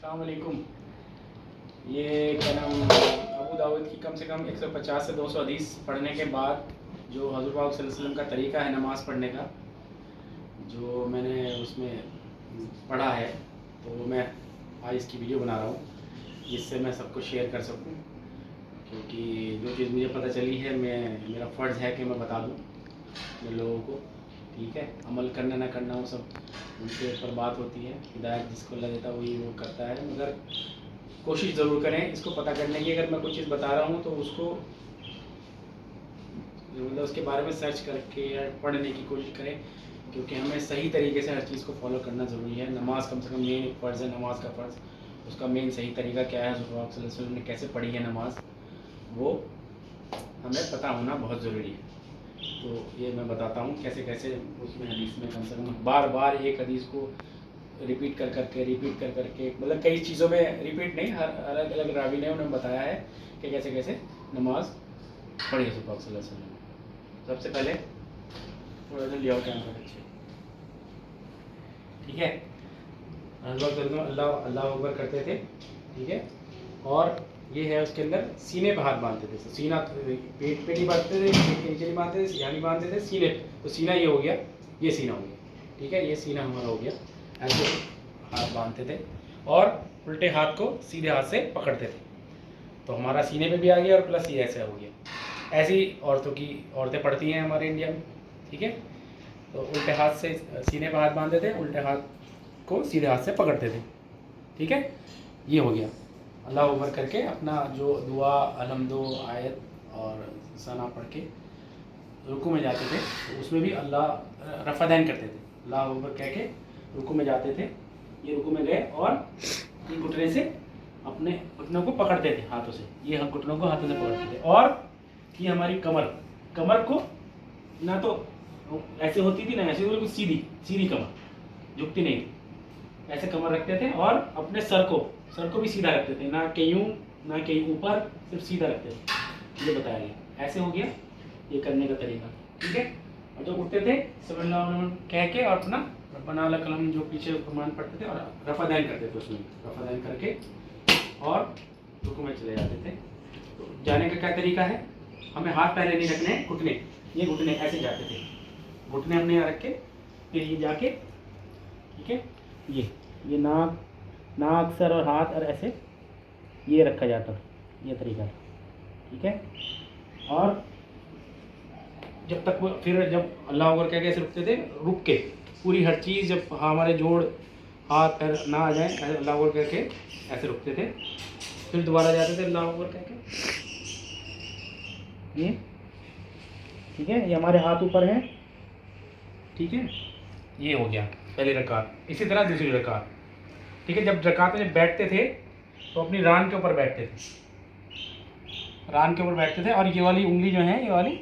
अस्सलाम वालेकुम। ये क्या नाम अबू दाऊद की कम से कम 150 से 200 हदीस पढ़ने के बाद जो हज़रत पाक सल्लल्लाहु अलैहि वसल्लम का तरीका है नमाज़ पढ़ने का, जो मैंने उसमें पढ़ा है, तो मैं आज इसकी वीडियो बना रहा हूँ जिससे मैं सबको शेयर कर सकूँ, क्योंकि जो चीज़ मुझे पता चली है मेरा फ़र्ज़ है कि मैं बता दूँ अपने लोगों को। ठीक है, अमल करना ना करना वो सब उनके ऊपर बात होती है। हिदायत जिसको अल्लाह देता है वही वो करता है, मगर कोशिश ज़रूर करें इसको पता करने की। अगर मैं कुछ चीज़ बता रहा हूँ तो उसको मतलब उसके बारे में सर्च करके या पढ़ने की कोशिश करें, क्योंकि हमें सही तरीके से हर चीज़ को फॉलो करना ज़रूरी है। नमाज कम से कम मेन एक फ़र्ज़ है, नमाज का फ़र्ज़, उसका मेन सही तरीका क्या है, रसूलुल्लाह सल्लल्लाहु अलैहि वसल्लम ने कैसे पढ़ी है नमाज, वो हमें पता होना बहुत ज़रूरी है। तो ये मैं बताता हूँ कैसे कैसे उसमें हदीस में कम से कम बार बार एक हदीस को रिपीट कर करके मतलब कई चीज़ों में रिपीट नहीं, हर अलग अलग रावी ने उन्हें बताया है कि कैसे कैसे नमाज पढ़ी है सल्लल्लाहु अलैहि वसल्लम। सबसे पहले थोड़ा सा लिया कैमरा अच्छे, ठीक है। अल्लाह अल्लाह अकबर करते थे, ठीक है, और ये है उसके अंदर सीने पे हाथ बांधते थे। सीना पेट पे नहीं बांधते थे, पेट के नीचे नहीं बांधते थे, यहाँ नहीं बांधते थे, सीने पे। तो सीना ये हो गया, ये सीना हो गया, ठीक है, ये सीना हमारा हो गया। ऐसे हाथ बांधते थे और उल्टे हाथ को सीधे हाथ से पकड़ते थे, तो हमारा सीने पे भी आ गया और प्लस ये ऐसे हो गया। ऐसी औरतें पढ़ती हैं हमारे इंडिया में, ठीक है। तो उल्टे हाथ से सीने पर हाथ बांधते थे, उल्टे हाथ को सीधे हाथ से पकड़ते थे, ठीक है। ये हो गया। अल्लाह अकबर करके अपना जो दुआ अलहम्दो आयत और सना पढ़ के रुकू में जाते थे, तो उसमें भी अल्लाह रफ़ादैन करते थे। अल्लाह अकबर कह के रुकू में जाते थे, ये रुकू में गए और ये घुटने से अपने घुटनों को पकड़ते थे हाथों से, ये हम घुटनों को हाथों से पकड़ते थे। और ये हमारी कमर को ना तो ऐसे होती थी ना ऐसे, बिल्कुल सीधी सीधी कमर, झुकती नहीं थी, ऐसे कमर रखते थे। और अपने सर को भी सीधा रखते थे, ना कि यूं ना कि ऊपर, सिर्फ सीधा रखते थे। ये बताया गया, ऐसे हो गया ये करने का तरीका, ठीक है। और जब उठते थे सल्लल्लाहु अलैहि वसल्लम कह के और अपना रब्बना लकल हम्द जो पीछे फरमान पढ़ते थे और रफ़ादैन करते थे, उसमें रफ़ादैन करके और रुकू में चले जाते थे। तो जाने का क्या तरीका है, हमें हाथ पहले नहीं रखने, घुटने, ये घुटने ऐसे जाते थे, घुटने हमने यहाँ रख के फिर ये जाके, ठीक है, ये नाक सर और हाथ और ऐसे ये रखा जाता, ये तरीका, ठीक है। और जब तक वो फिर जब अल्लाह अकबर कह के ऐसे रुकते थे, रुक के पूरी हर चीज़ जब हमारे जोड़ हाथ पैर ना आ जाए, ऐसे अल्लाह अकबर कह के ऐसे रुकते थे, फिर दोबारा जाते थे अल्लाह अकबर कह के, ये ठीक है, ये हमारे हाथ ऊपर है, ठीक है। ये हो गया पहली रकात। इसी तरह दूसरी रकात, ठीक है। जब रकात में जब बैठते थे तो अपनी रान के ऊपर बैठते थे, रान के ऊपर बैठते थे और ये वाली उंगली जो है, ये वाली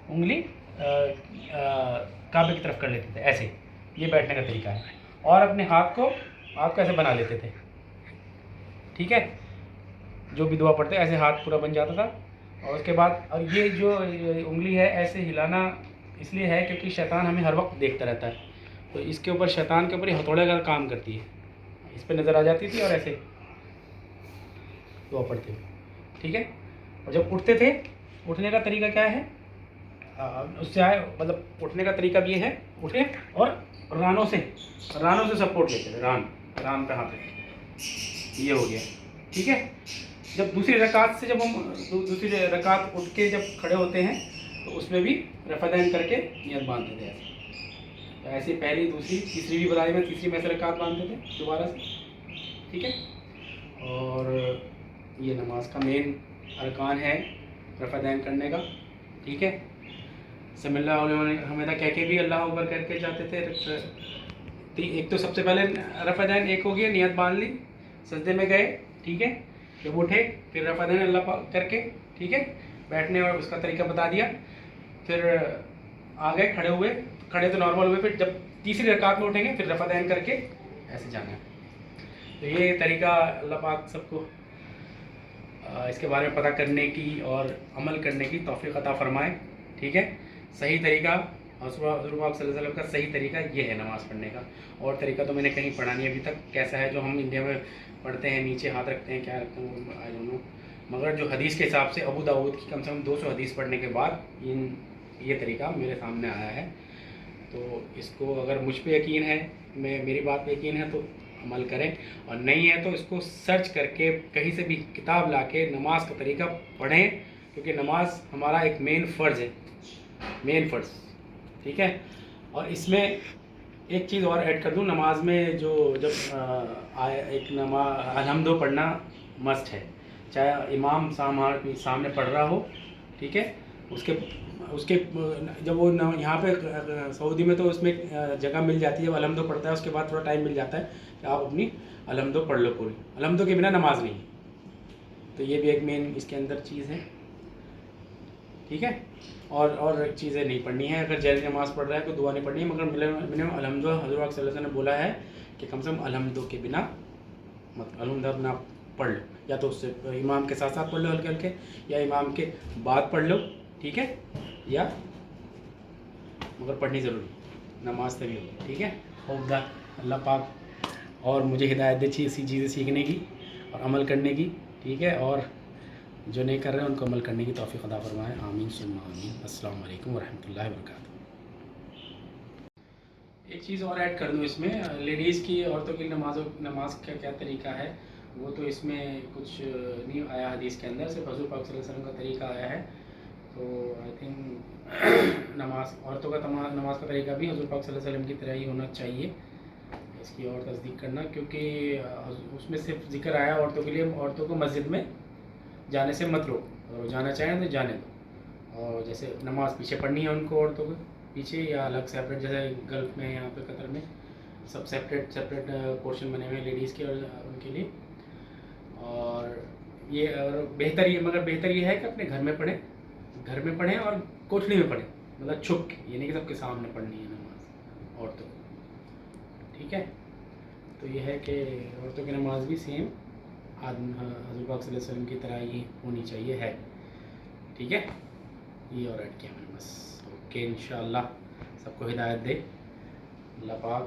उंगली काबे की तरफ कर लेते थे, ऐसे। ये बैठने का तरीका है। और अपने हाथ को ऐसे बना लेते थे, ठीक है। जो भी दुआ पढ़ते ऐसे हाथ पूरा बन जाता था। और उसके बाद और ये जो उंगली है ऐसे हिलाना इसलिए है क्योंकि शैतान हमें हर वक्त देखता रहता है, तो इसके ऊपर शैतान के ऊपर ही हथौड़े का काम करती है, इस पर नज़र आ जाती थी और ऐसे दुआ पढ़ते थे, ठीक है। और जब उठते थे, उठने का तरीका क्या है, उससे आए मतलब उठने का तरीका भी ये है, उठे और रानों से सपोर्ट लेते थे, रान पे हाथ रखते, ये हो गया, ठीक है। जब दूसरी रकात से जब हम दूसरी रकात उठ के जब खड़े होते हैं तो उसमें भी रफ़ादैन करके नियत बांधते थे, ऐसे। तो ऐसे पहली दूसरी तीसरी भी बताई, मैं तीसरी में से रकात बांधते थे दोबारा से, ठीक है। और ये नमाज का मेन अरकान है रफ़ादैन करने का, ठीक है। सल्लल्लाहु अलैहि वसल्लम कह के भी अल्लाह अकबर करके जाते थे। एक तो सबसे पहले रफ़ादैन एक हो गया, नियत बांध ली, सजदे में गए, ठीक है। जब उठे फिर रफ़ादैन अल्लाह करके, ठीक है, बैठने और उसका तरीका बता दिया। फिर आ गए, खड़े तो नॉर्मल हुए, फिर जब तीसरी रकात में उठेंगे फिर रफ़ादैन करके ऐसे जाना है। तो ये तरीका अल्लाह पाक सबको इसके बारे में पता करने की और अमल करने की तौफीक अता फरमाए, ठीक है। सही तरीका حضور پاک صلی اللہ علیہ وسلم کا صحیح طریقہ یہ ہے نماز پڑھنے کا. اور طریقہ تو میں نے کہیں پڑھا نہیں ابھی تک کیسا ہے جو ہم انڈیا میں پڑھتے ہیں, نیچے ہاتھ رکھتے ہیں, کیا رکھتے ہیں آئی ڈونٹ نو. مگر جو حدیث کے حساب سے ابو داؤد کی کم سے کم 200 حدیث پڑھنے کے بعد یہ طریقہ میرے سامنے آیا ہے. تو اس کو اگر مجھ پہ یقین ہے, میری بات پہ یقین ہے تو عمل کریں, اور نہیں ہے تو اس کو سرچ کر کے کہیں سے بھی کتاب لا کے نماز کا طریقہ پڑھیں, کیونکہ نماز ہمارا ایک مین فرض ہے, مین فرض. ٹھیک ہے. اور اس میں ایک چیز اور ایڈ کر دوں, نماز میں جو جب ایک نماز الحمد پڑھنا مسٹ ہے, چاہے امام سامنے پڑھ رہا ہو. ٹھیک ہے. اس کے جب وہ یہاں پہ سعودی میں تو اس میں جگہ مل جاتی ہے, وہ الحمد پڑھتا ہے, اس کے بعد تھوڑا ٹائم مل جاتا ہے کہ آپ اپنی الحمد پڑھ لو پوری. الحمد کے بنا نماز نہیں. تو یہ بھی ایک مین اس کے اندر چیز ہے. ٹھیک ہے. اور ایک چیزیں نہیں پڑھنی ہے, اگر جہری نماز پڑھ رہا ہے تو دعا نہیں پڑھنی ہے, مگر منیمم الحمد حضور پاک صلی اللہ علیہ وسلم نے بولا ہے کہ کم سے کم الحمد کے بنا الحمد اپنا پڑھ لو, یا تو اس سے امام کے ساتھ ساتھ پڑھ لو ہلکے ہلکے, یا امام کے بعد پڑھ لو. ٹھیک ہے. یا مگر پڑھنی ضروری, نماز تبھی ہوگی. ٹھیک ہے. خوب اللہ پاک اور مجھے ہدایت دے ایسی چیزیں سیکھنے کی اور عمل کرنے کی. ٹھیک ہے. اور جو نہیں کر رہے ہیں ان کو عمل کرنے کی توفیق عطا فرمائے. آمین ثم آمین. السلام علیکم ورحمۃ اللہ وبرکاتہ. ایک چیز اور ایڈ کر دوں اس میں, لیڈیز کی, عورتوں کی نماز کا کیا طریقہ ہے, وہ تو اس میں کچھ نہیں آیا حدیث کے اندر, صرف حضور پاک صلی اللہ علیہ وسلم کا طریقہ آیا ہے. تو آئی تھنک عورتوں کا نماز کا طریقہ بھی حضور پاک صلی اللہ علیہ وسلم کی طرح ہی ہونا چاہیے. اس کی اور تصدیق کرنا, کیونکہ اس میں صرف ذکر آیا عورتوں کے لیے, عورتوں کو مسجد میں جانے سے مت روکو, اگر وہ جانا چاہیں تو جانے دو. اور جیسے نماز پیچھے پڑھنی ہے ان کو, عورتوں کو پیچھے یا الگ سیپریٹ, جیسے گلف میں یہاں پہ قطر میں سب سیپریٹ پورشن بنے ہوئے ہیں لیڈیز کے اور ان کے لیے. اور یہ بہتر یہ ہے کہ اپنے گھر میں پڑھیں اور کوٹھڑی میں پڑھیں, مطلب چھپ کے, یہ نہیں کہ سب کے سامنے پڑھنی ہے نماز عورتوں کو. ٹھیک ہے. تو یہ ہے کہ عورتوں کی نماز بھی سیم حضور پاک صلی اللہ علیہ وسلم کی طرح ہی ہونی چاہیے ہے. ٹھیک ہے. یہ اور ایڈ کیا میں نے بس. اوکے. انشاءاللہ سب کو ہدایت دے اللہ پاک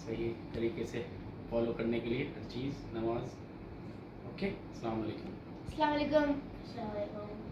صحیح طریقے سے فالو کرنے کے لیے ہر چیز نماز. اوکے. السلام علیکم. السلام علیکم.